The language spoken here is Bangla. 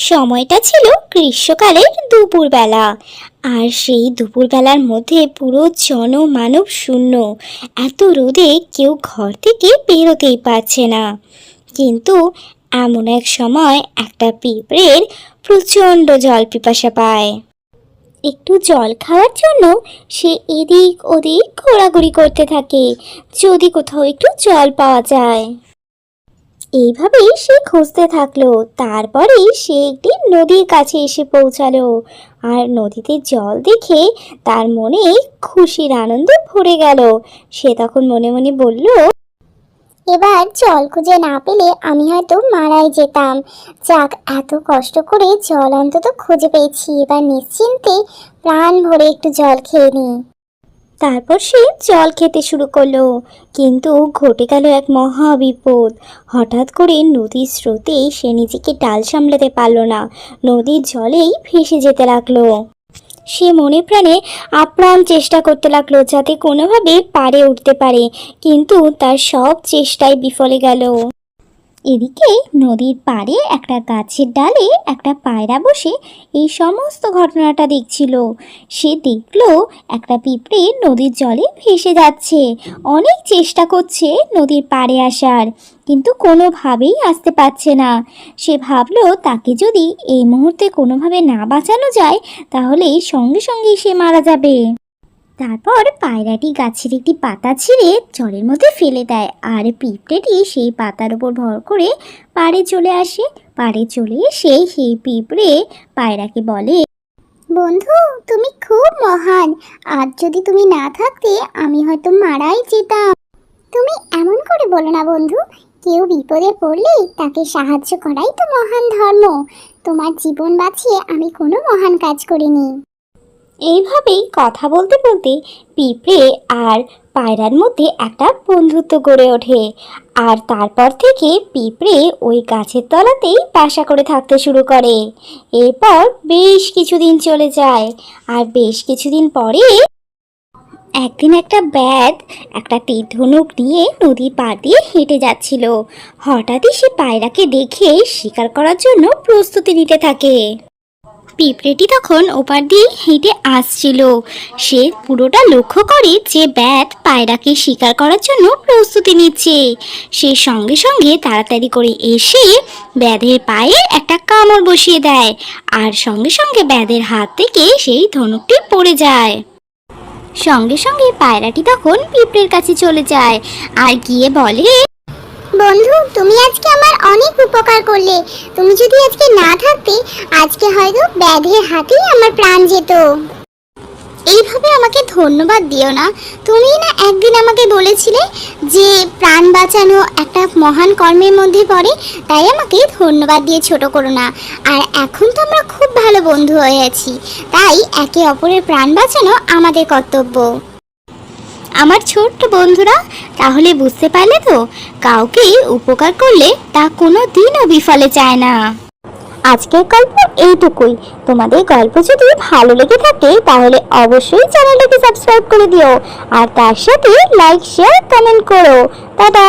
সময়টা ছিল গ্রীষ্মকালের দুপুরবেলা। আর সেই দুপুরবেলার মধ্যে পুরো জনমানব শূন্য। এত রোদে কেউ ঘর থেকে বেরোতেই পারছে না। কিন্তু এমন এক সময় একটা পিঁপড়ের প্রচণ্ড জল পিপাসা পায়। একটু জল খাওয়ার জন্য সে এদিক ওদিক ঘোরাঘুরি করতে থাকে, যদি কোথাও একটু জল পাওয়া যায়। এইভাবেই সে খুঁজতে থাকলো। তারপরে সে একটি নদীর কাছে এসে পৌঁছালো। আর নদীতে জল দেখে তার মনে খুশির আনন্দে ভরে গেল। সে তখন মনে মনে বলল, এবার জল খুঁজে না পেলে আমি হয়তো মারাই যেতাম। যাক, এত কষ্ট করে জল অন্তত খুঁজে পেয়েছি, এবার নিশ্চিন্তে প্রাণ ভরে একটু জল খেয়ে নিই। তারপর সে জল খেতে শুরু করলো। কিন্তু ঘটে গেল এক মহা বিপদ। হঠাৎ করে নদীর স্রোতে সে নিজেকে ডাল সামলাতে পারল না, নদীর জলেই ভেসে যেতে লাগলো। সে মনে প্রাণে আপ্রাণ চেষ্টা করতে লাগলো যাতে কোনোভাবে পাড়ে উঠতে পারে, কিন্তু তার সব চেষ্টাই বিফলে গেল। এদিকে নদীর পাড়ে একটা গাছের ডালে একটা পায়রা বসে এই সমস্ত ঘটনাটা দেখছিল। সে দেখলো একটা পিঁপড়ে নদীর জলে ভেসে যাচ্ছে, অনেক চেষ্টা করছে নদীর পাড়ে আসার, কিন্তু কোনোভাবেই আসতে পারছে না। সে ভাবলো তাকে যদি এই মুহূর্তে কোনোভাবে না বাঁচানো যায় তাহলে সঙ্গে সঙ্গেই সে মারা যাবে। তারপর পায়রাটি গাছের একটি পাতা ছিঁড়ে জলের মধ্যে ফেলে দেয়, আর পিঁপড়েটি সেই পাতার উপর ভর করে পাড়ে চলে আসে। পাড়ে চলে এসে সেই পিঁপড়ে পায়রাকে বলে, বন্ধু, তুমি খুব মহান। আজ যদি তুমি না থাকতে আমি হয়তো মারাই যেতাম। তুমি এমন করে বলো না বন্ধু, কেউ বিপদে পড়লে তাকে সাহায্য করাই তো মহান ধর্ম। তোমার জীবন বাঁচিয়ে আমি কোনো মহান কাজ করিনি। এইভাবেই কথা বলতে বলতে পিঁপড়ে আর পায়রার মধ্যে একটা বন্ধুত্ব গড়ে ওঠে। আর তারপর থেকে পিঁপড়ে ওই গাছের তলাতেই বাসা করে থাকতে শুরু করে। এরপর বেশ কিছুদিন চলে যায়। আর বেশ কিছুদিন পরে একদিন একটা ব্যাধ একটা তীর ধনুক নিয়ে নদী পাড় দিয়ে হেঁটে যাচ্ছিল। হঠাৎই সে পায়রাকে দেখে শিকার করার জন্য প্রস্তুতি নিতে থাকে। পিঁপড়েটি তখন ওপার দিয়ে হেঁটে আসছিল। সে পুরোটা লক্ষ্য করে যে ব্যাধ পায়রাকে শিকার করার জন্য প্রস্তুতি নিচ্ছে। সে সঙ্গে সঙ্গে তাড়াতাড়ি করে এসে ব্যাধের পায়ে একটা কামড় বসিয়ে দেয়, আর সঙ্গে সঙ্গে ব্যাধের হাত থেকে সেই ধনুকটি পড়ে যায়। সঙ্গে সঙ্গে পায়রাটি তখন পিঁপড়ের কাছে চলে যায় আর গিয়ে বলে, বন্ধু, তুমি আজকে আমার অনেক উপকার করলে। তুমি যদি আজকে না থাকতে আজকে হয়তো ব্যাধের হাতেই আমার প্রাণ যেত। এইভাবে আমাকে ধন্যবাদ দিও না। তুমি না একদিন আমাকে বলেছিলে যে প্রাণ বাঁচানো একটা মহান কর্মের মধ্যে পড়ে, তাই আমাকে ধন্যবাদ দিয়ে ছোট করো না। আর এখন তো আমরা খুব ভালো বন্ধু হয়ে আছি, তাই একে অপরের প্রাণ বাঁচানো আমাদের কর্তব্য। আমার ছোট্ট বন্ধুরা, তাহলে বুঝতে পারলে তো, কাউকে উপকার করলে তা কোনো দিনও বিফলে যায় না। আজকের গল্প এইটুকুই। তোমাদের গল্প যদি ভালো লেগে থাকে তাহলে অবশ্যই চ্যানেলটাকে সাবস্ক্রাইব করে দিও, আর তার সাথে লাইক, শেয়ার, কমেন্ট করো। টাটা।